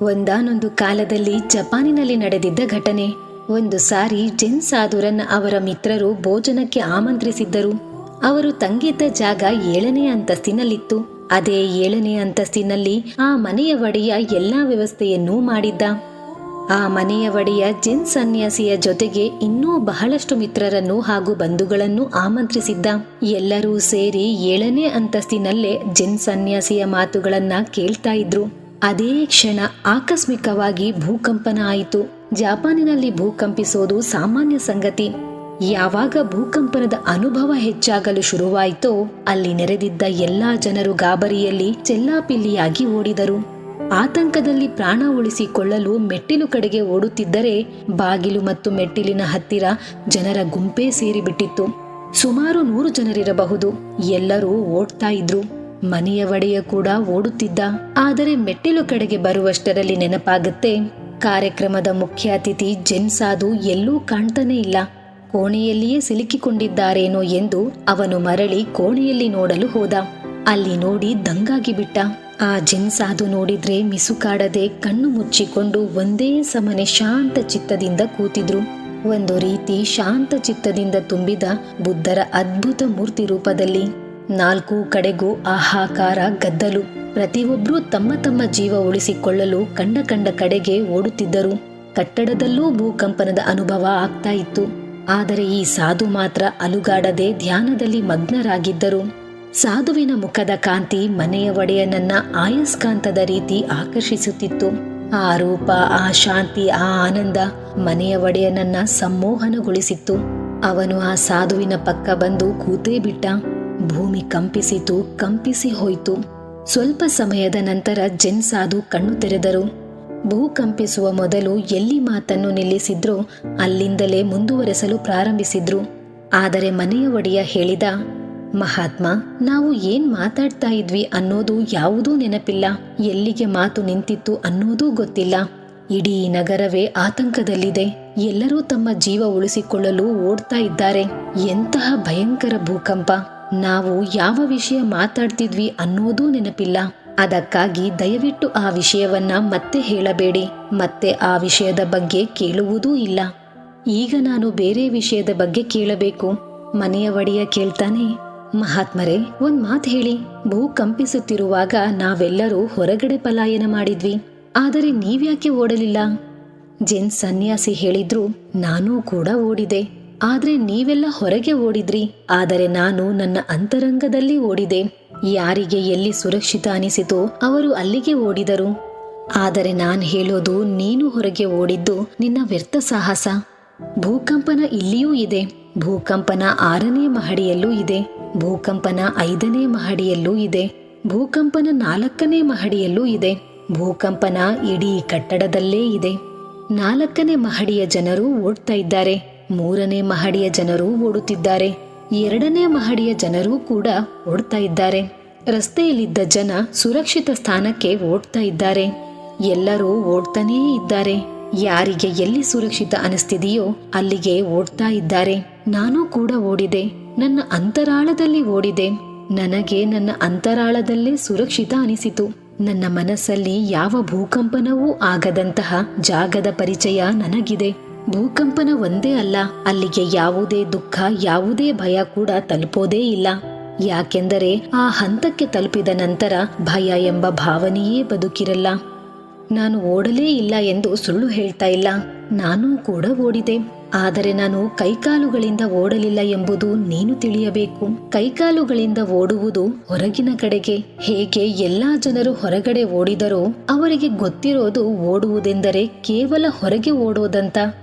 ಒಂದಾನೊಂದು ಕಾಲದಲ್ಲಿ ಜಪಾನಿನಲ್ಲಿ ನಡೆದಿದ್ದ ಘಟನೆ. ಒಂದು ಸಾರಿ ಜೆನ್ ಸಾಧುರನ್ನ ಅವರ ಮಿತ್ರರು ಭೋಜನಕ್ಕೆ ಆಮಂತ್ರಿಸಿದ್ದರು. ಅವರು ತಂಗಿದ್ದ ಜಾಗ 7ನೇ ಅಂತಸ್ತಿನಲ್ಲಿತ್ತು. ಅದೇ 7ನೇ ಅಂತಸ್ತಿನಲ್ಲಿ ಆ ಮನೆಯ ಒಡೆಯ ಎಲ್ಲಾ ವ್ಯವಸ್ಥೆಯನ್ನೂ ಮಾಡಿದ್ದ. ಆ ಮನೆಯ ಒಡೆಯ ಜೆನ್ ಸನ್ಯಾಸಿಯ ಜೊತೆಗೆ ಇನ್ನೂ ಬಹಳಷ್ಟು ಮಿತ್ರರನ್ನು ಹಾಗೂ ಬಂಧುಗಳನ್ನು ಆಮಂತ್ರಿಸಿದ್ದ. ಎಲ್ಲರೂ ಸೇರಿ 7ನೇ ಅಂತಸ್ತಿನಲ್ಲೇ ಜೆನ್ ಸನ್ಯಾಸಿಯ ಮಾತುಗಳನ್ನ ಕೇಳ್ತಾ ಇದ್ರು. ಅದೇ ಕ್ಷಣ ಆಕಸ್ಮಿಕವಾಗಿ ಭೂಕಂಪನ ಆಯಿತು. ಜಪಾನಿನಲ್ಲಿ ಭೂಕಂಪಿಸೋದು ಸಾಮಾನ್ಯ ಸಂಗತಿ. ಯಾವಾಗ ಭೂಕಂಪನದ ಅನುಭವ ಹೆಚ್ಚಾಗಲು ಶುರುವಾಯಿತೋ ಅಲ್ಲಿ ನೆರೆದಿದ್ದ ಎಲ್ಲಾ ಜನರು ಗಾಬರಿಯಲ್ಲಿ ಚೆಲ್ಲಾಪಿಲ್ಲಿಯಾಗಿ ಓಡಿದರು. ಆತಂಕದಲ್ಲಿ ಪ್ರಾಣ ಉಳಿಸಿಕೊಳ್ಳಲು ಮೆಟ್ಟಿಲು ಕಡೆಗೆ ಓಡುತ್ತಿದ್ದರೆ ಬಾಗಿಲು ಮತ್ತು ಮೆಟ್ಟಿಲಿನ ಹತ್ತಿರ ಜನರ ಗುಂಪೇ ಸೇರಿಬಿಟ್ಟಿತ್ತು. ಸುಮಾರು 100 ಜನರಿರಬಹುದು. ಎಲ್ಲರೂ ಓಡ್ತಾ ಇದ್ರು. ಮನೆಯ ಒಡೆಯ ಕೂಡ ಓಡುತ್ತಿದ್ದ. ಆದರೆ ಮೆಟ್ಟಿಲು ಕಡೆಗೆ ಬರುವಷ್ಟರಲ್ಲಿ ನೆನಪಾಗುತ್ತೆ, ಕಾರ್ಯಕ್ರಮದ ಮುಖ್ಯ ಅತಿಥಿ ಜೆನ್ ಸಾಧು ಎಲ್ಲೂ ಕಾಣ್ತಾನೆ ಇಲ್ಲ. ಕೋಣೆಯಲ್ಲಿಯೇ ಸಿಲುಕಿಕೊಂಡಿದ್ದಾರೇನೋ ಎಂದು ಅವನು ಮರಳಿ ಕೋಣೆಯಲ್ಲಿ ನೋಡಲು ಹೋದ. ಅಲ್ಲಿ ನೋಡಿ ದಂಗಾಗಿ ಬಿಟ್ಟ. ಆ ಜೆನ್ ಸಾಧು ನೋಡಿದ್ರೆ ಮಿಸುಕಾಡದೆ ಕಣ್ಣು ಮುಚ್ಚಿಕೊಂಡು ಒಂದೇ ಸಮನೆ ಶಾಂತ ಚಿತ್ತದಿಂದ ಕೂತಿದ್ರು. ಒಂದು ರೀತಿ ಶಾಂತ ಚಿತ್ತದಿಂದ ತುಂಬಿದ ಬುದ್ಧರ ಅದ್ಭುತ ಮೂರ್ತಿ ರೂಪದಲ್ಲಿ. 4 ಕಡೆಗೂ ಆಹಾಕಾರ, ಗದ್ದಲು. ಪ್ರತಿಯೊಬ್ಬರೂ ತಮ್ಮ ತಮ್ಮ ಜೀವ ಉಳಿಸಿಕೊಳ್ಳಲು ಕಂಡ ಕಡೆಗೆ ಓಡುತ್ತಿದ್ದರು. ಕಟ್ಟಡದಲ್ಲೂ ಭೂಕಂಪನದ ಅನುಭವ ಆಗ್ತಾ ಇತ್ತು. ಆದರೆ ಈ ಸಾಧು ಮಾತ್ರ ಅಲುಗಾಡದೆ ಧ್ಯಾನದಲ್ಲಿ ಮಗ್ನರಾಗಿದ್ದರು. ಸಾಧುವಿನ ಮುಖದ ಕಾಂತಿ ಮನೆಯ ಒಡೆಯನನ್ನ ಆಯಸ್ಕಾಂತದ ರೀತಿ ಆಕರ್ಷಿಸುತ್ತಿತ್ತು. ಆ ರೂಪ, ಆ ಶಾಂತಿ, ಆ ಆನಂದ ಮನೆಯ ಒಡೆಯನನ್ನ ಸಮ್ಮೋಹನಗೊಳಿಸಿತ್ತು. ಅವನು ಆ ಸಾಧುವಿನ ಪಕ್ಕ ಬಂದು ಕೂತೇ ಬಿಟ್ಟ. ಭೂಮಿ ಕಂಪಿಸಿ ಹೋಯಿತು. ಸ್ವಲ್ಪ ಸಮಯದ ನಂತರ ಜೆನ್ ಸಾಧು ಕಣ್ಣು ತೆರೆದರು. ಭೂಕಂಪಿಸುವ ಮೊದಲು ಎಲ್ಲಿ ಮಾತನ್ನು ನಿಲ್ಲಿಸಿದ್ರೋ ಅಲ್ಲಿಂದಲೇ ಮುಂದುವರೆಸಲು ಪ್ರಾರಂಭಿಸಿದ್ರು. ಆದರೆ ಮನೆಯ ಒಡೆಯ ಹೇಳಿದ, ಮಹಾತ್ಮ, ನಾವು ಏನ್ ಮಾತಾಡ್ತಾ ಇದ್ವಿ ಅನ್ನೋದು ಯಾವುದೂ ನೆನಪಿಲ್ಲ. ಎಲ್ಲಿಗೆ ಮಾತು ನಿಂತಿತ್ತು ಅನ್ನೋದೂ ಗೊತ್ತಿಲ್ಲ. ಇಡೀ ನಗರವೇ ಆತಂಕದಲ್ಲಿದೆ. ಎಲ್ಲರೂ ತಮ್ಮ ಜೀವ ಉಳಿಸಿಕೊಳ್ಳಲು ಓಡ್ತಾ ಇದ್ದಾರೆ. ಎಂತಹ ಭಯಂಕರ ಭೂಕಂಪ! ನಾವು ಯಾವ ವಿಷಯ ಮಾತಾಡ್ತಿದ್ವಿ ಅನ್ನೋದೂ ನೆನಪಿಲ್ಲ. ಅದಕ್ಕಾಗಿ ದಯವಿಟ್ಟು ಆ ವಿಷಯವನ್ನ ಮತ್ತೆ ಹೇಳಬೇಡಿ. ಮತ್ತೆ ಆ ವಿಷಯದ ಬಗ್ಗೆ ಕೇಳುವುದೂ ಇಲ್ಲ. ಈಗ ನಾನು ಬೇರೆ ವಿಷಯದ ಬಗ್ಗೆ ಕೇಳಬೇಕು. ಮನೆಯ ಒಡೆಯ ಕೇಳ್ತಾನೆ, ಮಹಾತ್ಮರೇ, ಒಂದ್ ಮಾತು ಹೇಳಿ. ಭೂಕಂಪಿಸುತ್ತಿರುವಾಗ ನಾವೆಲ್ಲರೂ ಹೊರಗಡೆ ಪಲಾಯನ ಮಾಡಿದ್ವಿ. ಆದರೆ ನೀವ್ಯಾಕೆ ಓಡಲಿಲ್ಲ? ಜೆನ್ ಸನ್ಯಾಸಿ ಹೇಳಿದ್ರು, ನಾನೂ ಕೂಡ ಓಡಿದೆ. ಆದ್ರೆ ನೀವೆಲ್ಲ ಹೊರಗೆ ಓಡಿದ್ರಿ. ಆದರೆ ನಾನು ನನ್ನ ಅಂತರಂಗದಲ್ಲಿ ಓಡಿದೆ. ಯಾರಿಗೆ ಎಲ್ಲಿ ಸುರಕ್ಷಿತ ಅನಿಸಿತೋ ಅವರು ಅಲ್ಲಿಗೆ ಓಡಿದರು. ಆದರೆ ನಾನು ಹೇಳೋದು, ನೀನು ಹೊರಗೆ ಓಡಿದ್ದು ನಿನ್ನ ವ್ಯರ್ಥ ಸಾಹಸ. ಭೂಕಂಪನ ಇಲ್ಲಿಯೂ ಇದೆ. ಭೂಕಂಪನ 6ನೇ ಮಹಡಿಯಲ್ಲೂ ಇದೆ. ಭೂಕಂಪನ 5ನೇ ಮಹಡಿಯಲ್ಲೂ ಇದೆ. ಭೂಕಂಪನ 4ನೇ ಮಹಡಿಯಲ್ಲೂ ಇದೆ. ಭೂಕಂಪನ ಇಡೀ ಕಟ್ಟಡದಲ್ಲೇ ಇದೆ. 4ನೇ ಮಹಡಿಯ ಜನರು ಓಡ್ತಾ ಇದ್ದಾರೆ. 3ನೇ ಮಹಡಿಯ ಜನರು ಓಡುತ್ತಿದ್ದಾರೆ. 2ನೇ ಮಹಡಿಯ ಜನರೂ ಕೂಡ ಓಡ್ತಾ ಇದ್ದಾರೆ. ರಸ್ತೆಯಲ್ಲಿದ್ದ ಜನ ಸುರಕ್ಷಿತ ಸ್ಥಾನಕ್ಕೆ ಓಡ್ತಾ ಇದ್ದಾರೆ. ಎಲ್ಲರೂ ಓಡ್ತಾನೇ ಇದ್ದಾರೆ. ಯಾರಿಗೆ ಎಲ್ಲಿ ಸುರಕ್ಷಿತ ಅನಿಸ್ತಿದೆಯೋ ಅಲ್ಲಿಗೆ ಓಡ್ತಾ ಇದ್ದಾರೆ. ನಾನು ಕೂಡ ಓಡಿದೆ. ನನ್ನ ಅಂತರಾಳದಲ್ಲಿ ಓಡಿದೆ. ನನಗೆ ನನ್ನ ಅಂತರಾಳದಲ್ಲೇ ಸುರಕ್ಷಿತ ಅನಿಸಿತು. ನನ್ನ ಮನಸ್ಸಲ್ಲಿ ಯಾವ ಭೂಕಂಪನವೂ ಆಗದಂತಹ ಜಾಗದ ಪರಿಚಯ ನನಗಿದೆ. ಭೂಕಂಪನ ಒಂದೇ ಅಲ್ಲ, ಅಲ್ಲಿಗೆ ಯಾವುದೇ ದುಃಖ, ಯಾವುದೇ ಭಯ ಕೂಡ ತಲುಪೋದೇ ಇಲ್ಲ. ಯಾಕೆಂದರೆ ಆ ಹಂತಕ್ಕೆ ತಲುಪಿದ ನಂತರ ಭಯ ಎಂಬ ಭಾವನೆಯೇ ಬದುಕಿರಲ್ಲ. ನಾನು ಓಡಲೇ ಇಲ್ಲ ಎಂದು ಸುಳ್ಳು ಹೇಳ್ತಾ ಇಲ್ಲ. ನಾನೂ ಕೂಡ ಓಡಿದೆ. ಆದರೆ ನಾನು ಕೈಕಾಲುಗಳಿಂದ ಓಡಲಿಲ್ಲ ಎಂಬುದು ನೀನು ತಿಳಿಯಬೇಕು. ಕೈಕಾಲುಗಳಿಂದ ಓಡುವುದು ಹೊರಗಿನ ಕಡೆಗೆ. ಹೇಗೆ ಎಲ್ಲಾ ಜನರು ಹೊರಗಡೆ ಓಡಿದರೋ ಅವರಿಗೆ ಗೊತ್ತಿರೋದು ಓಡುವುದೆಂದರೆ ಕೇವಲ ಹೊರಗೆ ಓಡೋದಂತ.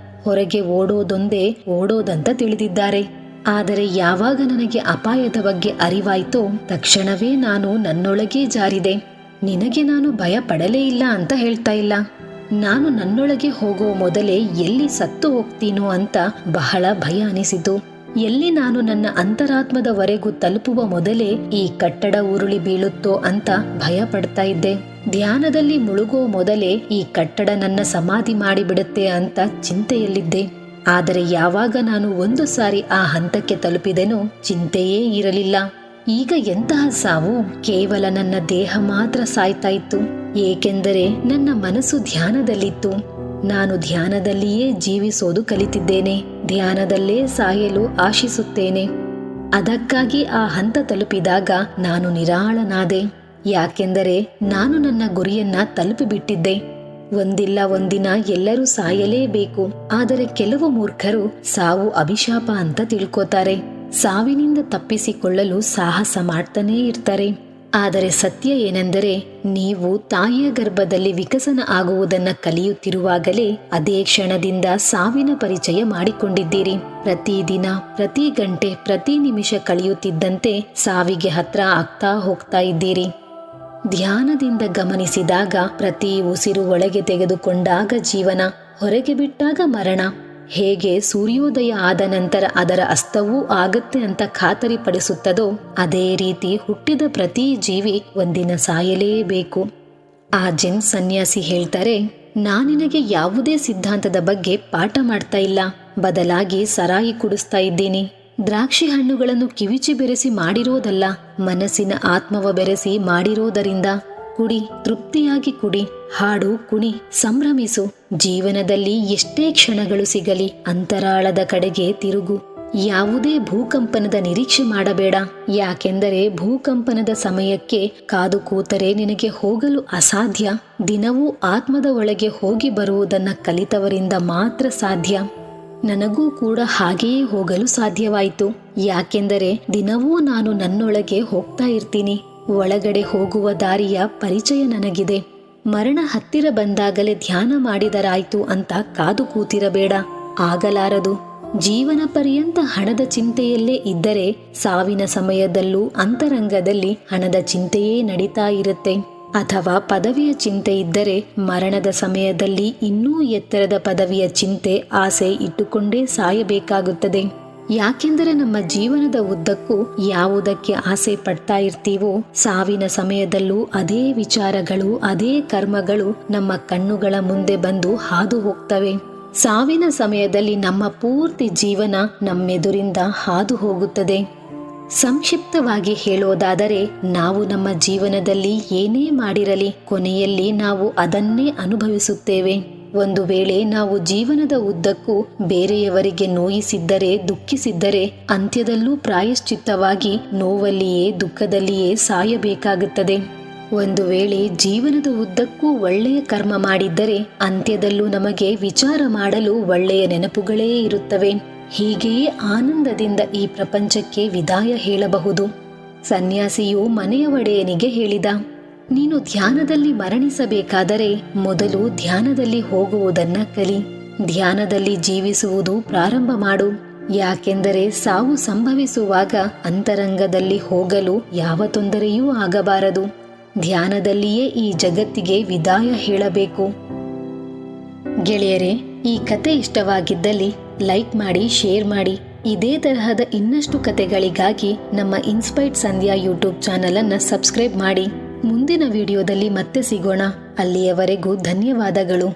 ಹೊರಗೆ ಓಡೋದೊಂದೇ ಓಡೋದಂತ ತಿಳಿದಿದ್ದಾರೆ. ಆದರೆ ಯಾವಾಗ ನನಗೆ ಅಪಾಯದ ಬಗ್ಗೆ ಅರಿವಾಯ್ತೋ ತಕ್ಷಣವೇ ನಾನು ನನ್ನೊಳಗೇ ಜಾರಿದೆ. ನಿನಗೆ ನಾನು ಭಯ ಪಡಲೇ ಇಲ್ಲ ಅಂತ ಹೇಳ್ತಾ ಇಲ್ಲ. ನಾನು ನನ್ನೊಳಗೆ ಹೋಗೋ ಮೊದಲೇ ಎಲ್ಲಿ ಸತ್ತು ಹೋಗ್ತೀನೋ ಅಂತ ಬಹಳ ಭಯ ಅನಿಸಿತು. ಎಲ್ಲಿ ನಾನು ನನ್ನ ಅಂತರಾತ್ಮದವರೆಗೂ ತಲುಪುವ ಮೊದಲೇ ಈ ಕಟ್ಟಡ ಉರುಳಿ ಬೀಳುತ್ತೋ ಅಂತ ಭಯ ಪಡ್ತಾ ಇದ್ದೆ. ಧ್ಯಾನದಲ್ಲಿ ಮುಳುಗೋ ಮೊದಲೇ ಈ ಕಟ್ಟಡ ನನ್ನ ಸಮಾಧಿ ಮಾಡಿಬಿಡುತ್ತೆ ಅಂತ ಚಿಂತೆಯಲ್ಲಿದ್ದೆ. ಆದರೆ ಯಾವಾಗ ನಾನು ಒಂದು ಸಾರಿ ಆ ಹಂತಕ್ಕೆ ತಲುಪಿದೆನೋ ಚಿಂತೆಯೇ ಇರಲಿಲ್ಲ. ಈಗ ಎಂತಹ ಸಾವು! ಕೇವಲ ನನ್ನ ದೇಹ ಮಾತ್ರ ಸಾಯ್ತಾ ಇತ್ತು. ಏಕೆಂದರೆ ನನ್ನ ಮನಸ್ಸು ಧ್ಯಾನದಲ್ಲಿತ್ತು. ನಾನು ಧ್ಯಾನದಲ್ಲಿಯೇ ಜೀವಿಸೋದು ಕಲಿತಿದ್ದೇನೆ, ಧ್ಯಾನದಲ್ಲೇ ಸಾಯಲು ಆಶಿಸುತ್ತೇನೆ. ಅದಕ್ಕಾಗಿ ಆ ಹಂತ ತಲುಪಿದಾಗ ನಾನು ನಿರಾಳನಾದೆ. ಯಾಕೆಂದರೆ ನಾನು ನನ್ನ ಗುರಿಯನ್ನ ತಲುಪಿಬಿಟ್ಟಿದ್ದೆ. ಒಂದಿಲ್ಲ ಒಂದಿನ ಎಲ್ಲರೂ ಸಾಯಲೇಬೇಕು. ಆದರೆ ಕೆಲವು ಮೂರ್ಖರು ಸಾವು ಅಭಿಶಾಪ ಅಂತ ತಿಳ್ಕೋತಾರೆ. ಸಾವಿನಿಂದ ತಪ್ಪಿಸಿಕೊಳ್ಳಲು ಸಾಹಸ ಮಾಡ್ತಾನೇ ಇರ್ತಾರೆ. ಆದರೆ ಸತ್ಯ ಏನೆಂದರೆ, ನೀವು ತಾಯಿಯ ಗರ್ಭದಲ್ಲಿ ವಿಕಸನ ಆಗುವುದನ್ನ ಕಲಿಯುತ್ತಿರುವಾಗಲೇ ಅದೇ ಕ್ಷಣದಿಂದ ಸಾವಿನ ಪರಿಚಯ ಮಾಡಿಕೊಂಡಿದ್ದೀರಿ. ಪ್ರತಿದಿನ, ಪ್ರತಿ ಗಂಟೆ, ಪ್ರತಿ ನಿಮಿಷ ಕಳೆಯುತ್ತಿದ್ದಂತೆ ಸಾವಿಗೆ ಹತ್ರ ಆಗ್ತಾ ಹೋಗ್ತಾ ಇದ್ದೀರಿ. ಧ್ಯಾನದಿಂದ ಗಮನಿಸಿದಾಗ ಪ್ರತಿ ಉಸಿರು ಒಳಗೆ ತೆಗೆದುಕೊಂಡಾಗ ಜೀವನ, ಹೊರಗೆ ಬಿಟ್ಟಾಗ ಮರಣ. ಹೇಗೆ ಸೂರ್ಯೋದಯ ಆದ ನಂತರ ಅದರ ಅಸ್ತವೂ ಆಗತ್ತೆ ಅಂತ ಖಾತರಿಪಡಿಸುತ್ತದೋ, ಅದೇ ರೀತಿ ಹುಟ್ಟಿದ ಪ್ರತಿ ಜೀವಿ ಒಂದಿನ ಸಾಯಲೇಬೇಕು. ಆ ಜೆನ್ ಸನ್ಯಾಸಿ ಹೇಳ್ತಾರೆ, ನಾನಿನಗೆ ಯಾವುದೇ ಸಿದ್ಧಾಂತದ ಬಗ್ಗೆ ಪಾಠ ಮಾಡ್ತಾ ಇಲ್ಲ, ಬದಲಾಗಿ ಸರಾಯಿ ಕುಡಿಸ್ತಾ ಇದ್ದೀನಿ. ದ್ರಾಕ್ಷಿ ಹಣ್ಣುಗಳನ್ನು ಕಿವಿಚಿ ಬೆರೆಸಿ ಮಾಡಿರೋದಲ್ಲ, ಮನಸ್ಸಿನ ಆತ್ಮವ ಬೆರೆಸಿ ಮಾಡಿರೋದರಿಂದ. ಕುಡಿ, ತೃಪ್ತಿಯಾಗಿ ಕುಡಿ, ಹಾಡು, ಕುಣಿ, ಸಂಭ್ರಮಿಸು. ಜೀವನದಲ್ಲಿ ಎಷ್ಟೇ ಕ್ಷಣಗಳು ಸಿಗಲಿ ಅಂತರಾಳದ ಕಡೆಗೆ ತಿರುಗು. ಯಾವುದೇ ಭೂಕಂಪನದ ನಿರೀಕ್ಷೆ ಮಾಡಬೇಡ. ಯಾಕೆಂದರೆ ಭೂಕಂಪನದ ಸಮಯಕ್ಕೆ ಕಾದು ಕೂತರೆ ನಿನಗೆ ಹೋಗಲು ಅಸಾಧ್ಯ. ದಿನವೂ ಆತ್ಮದ ಒಳಗೆ ಹೋಗಿ ಬರುವುದನ್ನ ಕಲಿತವರಿಂದ ಮಾತ್ರ ಸಾಧ್ಯ. ನನಗೂ ಕೂಡ ಹಾಗೆಯೇ ಹೋಗಲು ಸಾಧ್ಯವಾಯಿತು. ಯಾಕೆಂದರೆ ದಿನವೂ ನಾನು ನನ್ನೊಳಗೆ ಹೋಗ್ತಾ ಇರ್ತೀನಿ. ಒಳಗಡೆ ಹೋಗುವ ದಾರಿಯ ಪರಿಚಯ ನನಗಿದೆ. ಮರಣ ಹತ್ತಿರ ಬಂದಾಗಲೇ ಧ್ಯಾನ ಮಾಡಿದರಾಯ್ತು ಅಂತ ಕಾದು ಕೂತಿರಬೇಡ, ಆಗಲಾರದು. ಜೀವನ ಪರ್ಯಂತ ಹಣದ ಚಿಂತೆಯಲ್ಲೇ ಇದ್ದರೆ ಸಾವಿನ ಸಮಯದಲ್ಲೂ ಅಂತರಂಗದಲ್ಲಿ ಹಣದ ಚಿಂತೆಯೇ ನಡೀತಾ ಇರುತ್ತೆ. ಅಥವಾ ಪದವಿಯ ಚಿಂತೆ ಇದ್ದರೆ ಮರಣದ ಸಮಯದಲ್ಲಿ ಇನ್ನೂ ಎತ್ತರದ ಪದವಿಯ ಚಿಂತೆ, ಆಸೆ ಇಟ್ಟುಕೊಂಡೇ ಸಾಯಬೇಕಾಗುತ್ತದೆ. ಯಾಕೆಂದರೆ ನಮ್ಮ ಜೀವನದ ಉದ್ದಕ್ಕೂ ಯಾವುದಕ್ಕೆ ಆಸೆ ಪಡ್ತಾ ಇರ್ತೀವೋ, ಸಾವಿನ ಸಮಯದಲ್ಲೂ ಅದೇ ವಿಚಾರಗಳು, ಅದೇ ಕರ್ಮಗಳು ನಮ್ಮ ಕಣ್ಣುಗಳ ಮುಂದೆ ಬಂದು ಹಾದು ಹೋಗ್ತವೆ. ಸಾವಿನ ಸಮಯದಲ್ಲಿ ನಮ್ಮ ಪೂರ್ತಿ ಜೀವನ ನಮ್ಮೆದುರಿಂದ ಹಾದು ಹೋಗುತ್ತದೆ. ಸಂಕ್ಷಿಪ್ತವಾಗಿ ಹೇಳೋದಾದರೆ, ನಾವು ನಮ್ಮ ಜೀವನದಲ್ಲಿ ಏನೇ ಮಾಡಿರಲಿ ಕೊನೆಯಲ್ಲಿ ನಾವು ಅದನ್ನೇ ಅನುಭವಿಸುತ್ತೇವೆ. ಒಂದು ವೇಳೆ ನಾವು ಜೀವನದ ಉದ್ದಕ್ಕೂ ಬೇರೆಯವರಿಗೆ ನೋಯಿಸಿದ್ದರೆ, ದುಃಖಿಸಿದ್ದರೆ, ಅಂತ್ಯದಲ್ಲೂ ಪ್ರಾಯಶ್ಚಿತ್ತವಾಗಿ ನೋವಲ್ಲಿಯೇ ದುಃಖದಲ್ಲಿಯೇ ಸಾಯಬೇಕಾಗುತ್ತದೆ. ಒಂದು ವೇಳೆ ಜೀವನದ ಉದ್ದಕ್ಕೂ ಒಳ್ಳೆಯ ಕರ್ಮ ಮಾಡಿದ್ದರೆ ಅಂತ್ಯದಲ್ಲೂ ನಮಗೆ ವಿಚಾರ ಮಾಡಲು ಒಳ್ಳೆಯ ನೆನಪುಗಳೇ ಇರುತ್ತವೆ. ಹೀಗೆಯೇ ಆನಂದದಿಂದ ಈ ಪ್ರಪಂಚಕ್ಕೆ ವಿದಾಯ ಹೇಳಬಹುದು. ಸನ್ಯಾಸಿಯು ಮನೆಯ ಒಡೆಯನಿಗೆ ಹೇಳಿದ, ನೀನು ಧ್ಯಾನದಲ್ಲಿ ಮರಣಿಸಬೇಕಾದರೆ ಮೊದಲು ಧ್ಯಾನದಲ್ಲಿ ಹೋಗುವುದನ್ನ ಕಲಿ. ಧ್ಯಾನದಲ್ಲಿ ಜೀವಿಸುವುದು ಪ್ರಾರಂಭ ಮಾಡು. ಯಾಕೆಂದರೆ ಸಾವು ಸಂಭವಿಸುವಾಗ ಅಂತರಂಗದಲ್ಲಿ ಹೋಗಲು ಯಾವ ತೊಂದರೆಯೂ ಆಗಬಾರದು. ಧ್ಯಾನದಲ್ಲಿಯೇ ಈ ಜಗತ್ತಿಗೆ ವಿದಾಯ ಹೇಳಬೇಕು. ಗೆಳೆಯರೇ, ಈ ಕತೆ ಇಷ್ಟವಾಗಿದ್ದಲ್ಲಿ ಲೈಕ್ ಮಾಡಿ, ಶೇರ್ ಮಾಡಿ. ಇದೇ ತರಹದ ಇನ್ನಷ್ಟು ಕತೆಗಳಿಗಾಗಿ ನಮ್ಮ ಇನ್ಸ್ಪೈರ್ಡ್ ಸಂಧ್ಯಾ ಯೂಟ್ಯೂಬ್ ಚಾನಲ್ ಅನ್ನು ಸಬ್ಸ್ಕ್ರೈಬ್ ಮಾಡಿ. ಮುಂದಿನ ವಿಡಿಯೋದಲ್ಲಿ ಮತ್ತೆ ಸಿಗೋಣ. ಅಲ್ಲಿಯವರೆಗೂ ಧನ್ಯವಾದಗಳು.